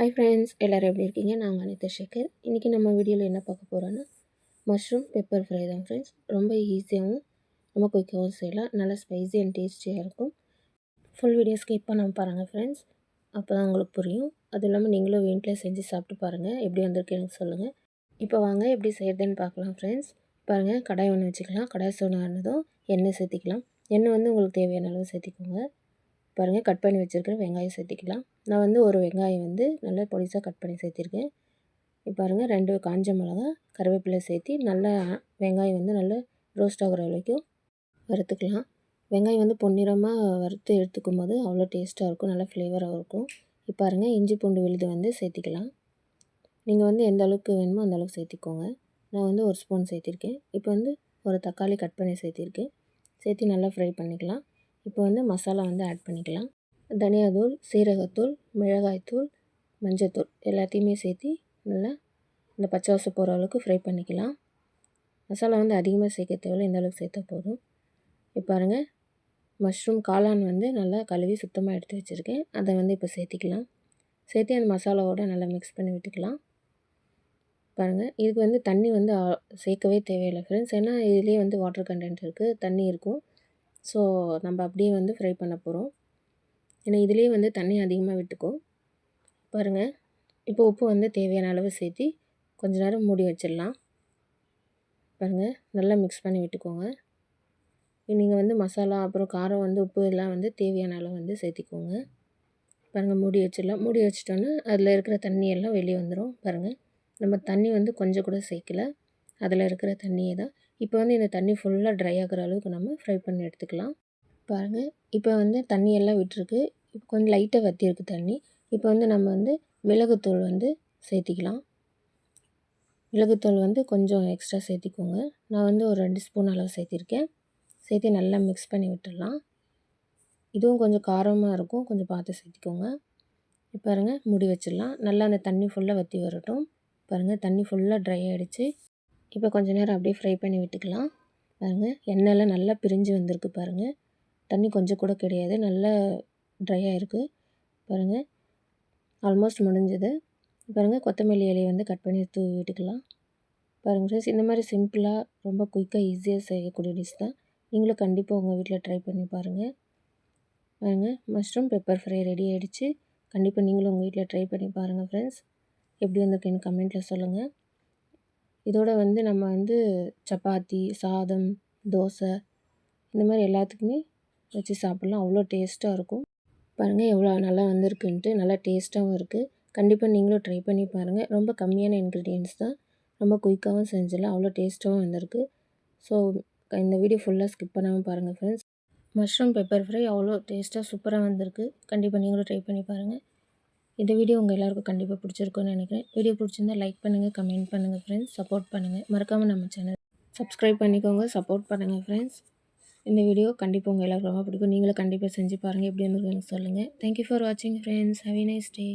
Hi friends, எல்லோரும் எப்படி இருக்கீங்க? நான் உங்கள் அனிதா சேகர். இன்றைக்கி நம்ம வீடியோவில் என்ன பார்க்க போகிறோன்னா மஷ்ரூம் பெப்பர் ஃப்ரை தான் ஃப்ரெண்ட்ஸ். ரொம்ப ஈஸியாகவும் ரொம்ப குயிக்காகவும் செய்யலாம். நல்லா ஸ்பைசி அண்ட் டேஸ்டியாக இருக்கும். ஃபுல் வீடியோ ஸ்கிப் பண்ணாமல் பாருங்கள் ஃப்ரெண்ட்ஸ், அப்போ தான் உங்களுக்கு புரியும். அதுவும் இல்லாமல் நீங்களும் வீட்டில் செஞ்சு சாப்பிட்டு பாருங்கள், எப்படி வந்திருக்கு எனக்கு சொல்லுங்கள். இப்போ வாங்க எப்படி செய்கிறதுன்னு பார்க்கலாம் ஃப்ரெண்ட்ஸ். பாருங்கள், கடாய் ஒன்று வச்சுக்கலாம். கடாய் சூடானதும் எண்ணெய் சேர்த்திக்கலாம். எண்ணெய் வந்து உங்களுக்கு தேவையான அளவு சேர்த்திக்கோங்க. பாருங்கள், கட் பண்ணி வச்சுருக்கிற வெங்காயம் சேர்த்திக்கலாம். நான் வந்து ஒரு வெங்காயம் வந்து நல்லா பொடிசாக கட் பண்ணி சேர்த்திருக்கேன். இப்போ பாருங்கள், 2 காஞ்ச மிளகா, கருவேப்பிலை சேர்த்தி நல்லா வெங்காயம் வந்து நல்லா ரோஸ்ட் ஆகிற வரைக்கும் வறுத்துக்கலாம். வெங்காயம் வந்து பொன்னிறமாக வறுத்து எடுத்துக்கும் போது அவ்வளோ டேஸ்ட்டாக இருக்கும், நல்லா ஃப்ளேவராக இருக்கும். இப்போ பாருங்கள், இஞ்சி பூண்டு விழுது வந்து சேர்த்திக்கலாம். நீங்கள் வந்து எந்த அளவுக்கு வேணுமோ அந்த அளவுக்கு சேர்த்திக்கோங்க. நான் வந்து 1 ஸ்பூன் சேர்த்திருக்கேன். இப்போ வந்து ஒரு தக்காளி கட் பண்ணி சேர்த்திருக்கேன். சேர்த்து நல்லா ஃப்ரை பண்ணிக்கலாம். இப்போ வந்து மசாலா வந்து ஆட் பண்ணிக்கலாம். தனியாத்தூள், சீரகத்தூள், மிளகாய்த்தூள், மஞ்சத்தூள் எல்லாத்தையுமே சேர்த்து நல்லா இந்த பச்சை வாசம் போகிற அளவுக்கு ஃப்ரை பண்ணிக்கலாம். மசாலா வந்து அதிகமாக சேர்க்க தேவையில்லை, இந்த அளவுக்கு சேர்த்தா போதும். இப்போ பாருங்கள், மஷ்ரூம் காளான் வந்து நல்லா கழுவி சுத்தமாக எடுத்து வச்சுருக்கேன். அதை வந்து இப்போ சேர்த்திக்கலாம். சேர்த்து அந்த மசாலாவோடு நல்லா மிக்ஸ் பண்ணி விட்டுக்கலாம். பாருங்கள், இதுக்கு வந்து தண்ணி வந்து சேர்க்கவே தேவையில்லை ஃப்ரெண்ட்ஸ். ஏன்னா இதுலேயே வந்து வாட்டர் கண்டென்ட் இருக்குது, தண்ணி இருக்கும். ஸோ நம்ம அப்படியே வந்து ஃப்ரை பண்ண போகிறோம். ஏன்னா இதுலேயே வந்து தண்ணி அதிகமாக விட்டுக்கும். பாருங்கள், இப்போ உப்பு வந்து தேவையான அளவு சேர்த்து கொஞ்ச நேரம் மூடி வச்சிடலாம். பாருங்கள், நல்லா மிக்ஸ் பண்ணி விட்டுக்கோங்க. நீங்கள் வந்து மசாலா அப்புறம் காரம் வந்து உப்பு எல்லாம் வந்து தேவையான அளவு வந்து சேர்த்திக்கோங்க. பாருங்கள், மூடி வச்சிடலாம். மூடி வச்சிட்டோன்னா அதில் இருக்கிற தண்ணியெல்லாம் வெளியே வந்துடும். பாருங்கள், நம்ம தண்ணி வந்து கொஞ்சம் கூட சேர்க்கல, அதில் இருக்கிற தண்ணியே தான். இப்போ வந்து இந்த தண்ணி ஃபுல்லாக ட்ரை ஆகிற அளவுக்கு நம்ம ஃப்ரை பண்ணி எடுத்துக்கலாம். பாருங்கள், இப்போ வந்து தண்ணியெல்லாம் விட்டுருக்கு. இப்போ கொஞ்சம் லைட்டாக வற்றிருக்கு தண்ணி. இப்போ வந்து நம்ம வந்து மிளகுத்தூள் வந்து சேர்த்திக்கலாம். மிளகுத்தூள் வந்து கொஞ்சம் எக்ஸ்ட்ரா சேர்த்திக்கோங்க. நான் வந்து ஒரு 2 ஸ்பூன் அளவு சேர்த்திருக்கேன். சேர்த்து நல்லா மிக்ஸ் பண்ணி விட்டுடலாம். இதுவும் கொஞ்சம் காரமாக இருக்கும், கொஞ்சம் பார்த்து சேர்த்திக்கோங்க. இப்போ பாருங்கள், மூடி வச்சிடலாம். நல்லா அந்த தண்ணி ஃபுல்லாக வற்றி வரட்டும். பாருங்கள், தண்ணி ஃபுல்லாக ட்ரை ஆகிடுச்சு. இப்போ கொஞ்சம் நேரம் அப்படியே ஃப்ரை பண்ணி விட்டுக்கலாம். பாருங்கள், எண்ணெயெல்லாம் நல்லா பிரிஞ்சு வந்திருக்கு. பாருங்கள், தண்ணி கொஞ்சம் கூட கிடையாது, நல்லா ட்ரையாக இருக்குது. பாருங்கள், ஆல்மோஸ்ட் முடிஞ்சது. பாருங்கள், கொத்தமல்லி இலையை வந்து கட் பண்ணி தூவி விட்டுக்கலாம். பாருங்கள் ஃப்ரெண்ட்ஸ், இந்த மாதிரி சிம்பிளாக ரொம்ப குயிக்காக ஈஸியாக செய்யக்கூடிய டிஷ் தான். நீங்களும் கண்டிப்பாக உங்கள் வீட்டில் ட்ரை பண்ணி பாருங்கள். பாருங்கள், மஷ்ரூம் பெப்பர் ஃப்ரை ரெடி ஆகிடுச்சு. கண்டிப்பாக நீங்களும் உங்கள் வீட்டில் ட்ரை பண்ணி பாருங்கள் ஃப்ரெண்ட்ஸ். எப்படி வந்திருக்குன்னு கமெண்ட்டில் சொல்லுங்கள். இதோட வந்து நம்ம வந்து சப்பாத்தி, சாதம், தோசை இந்த மாதிரி எல்லாத்துக்குமே வச்சு சாப்பிட்லாம். அவ்வளோ டேஸ்ட்டாக இருக்கும். பாருங்கள், எவ்வளோ நல்லா வந்திருக்குன்ட்டு, நல்லா டேஸ்ட்டாகவும் இருக்குது. கண்டிப்பாக நீங்களும் ட்ரை பண்ணி பாருங்கள். ரொம்ப கம்மியான இன்க்ரீடியன்ட்ஸ் தான், ரொம்ப குயிக்காகவும் செஞ்சிடலாம். அவ்வளோ டேஸ்ட்டாகவும் வந்திருக்கு. ஸோ இந்த வீடியோ ஃபுல்லாக ஸ்கிப் பண்ணாமல் பாருங்கள் ஃப்ரெண்ட்ஸ். மஷ்ரூம் பெப்பர் ஃப்ரை அவ்வளோ டேஸ்ட்டாக சூப்பராக வந்திருக்கு. கண்டிப்பாக நீங்களும் ட்ரை பண்ணி பாருங்கள். இந்த வீடியோ உங்கள் எல்லாருக்கும் கண்டிப்பாக பிடிச்சிருக்குன்னு நினைக்கிறேன். வீடியோ பிடிச்சிருந்தா லைக் பண்ணுங்கள், கமெண்ட் பண்ணுங்கள் ஃப்ரெண்ட்ஸ். சப்போர்ட் பண்ணுங்கள். மறக்காமல் நம்ம சேனல் சப்ஸ்கிரைப் பண்ணிக்கோங்க, சப்போர்ட் பண்ணுங்கள் ஃப்ரெண்ட்ஸ். இந்த வீடியோ கண்டிப்பாக உங்கள் எல்லாருக்கும் ரொம்ப பிடிக்கும். நீங்களும் கண்டிப்பாக செஞ்சு பாருங்கள். எப்படி இருந்திருக்கு எனக்கு சொல்லுங்கள். தேங்க்யூ ஃபார் வாட்சிங் friends. Have a nice day.